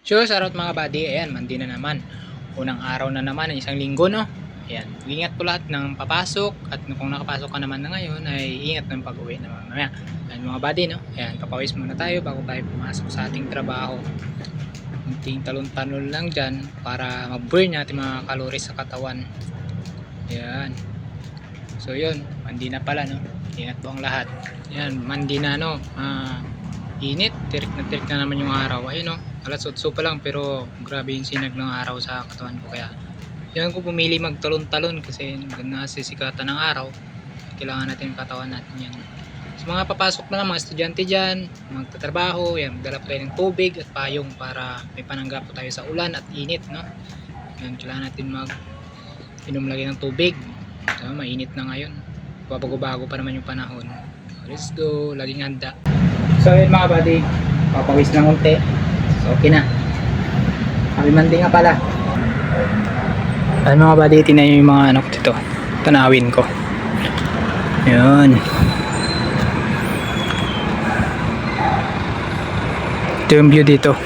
So, sarot mga buddy, ayan, mandi na naman. Unang araw na naman, isang linggo, no? Ayan, ingat po lahat ng papasok at kung nakapasok ka naman na ngayon, ay ingat ng pag-uwi na mamaya. Ayan mga buddy, no? Ayan, papawis muna tayo bago tayo pumasok sa ating trabaho. Kunting talon-talon lang dyan para mag-burn natin mga calories sa katawan. Ayan. So, yun, mandi na pala, no? Ingat po ang lahat. Ayan, mandi na, no? Init, tirik na naman yung araw. Ayun, no? Alas 8 pa lang pero grabe yung sinag ng araw sa katawan ko, kaya yan ko pumili magtalon-talon kasi nasisikatan ng araw, kailangan natin yung katawan natin yan. So mga papasok na lang mga estudyante dyan, magtatrabaho, yan, magdala po tayo ng tubig at payong para may panangga po tayo sa ulan at init, no? Yan, kailangan natin inom lagi ng tubig. So, mainit na ngayon, bago-bago pa naman yung panahon. Let's go, laging handa. So yun mga buddy, papawis ng unti. So, okay na. Happy Monday nga pala. Ayun mga buddy, tinayo yung mga ano ko dito. Tanawin ko. Yun. Ito yung view dito.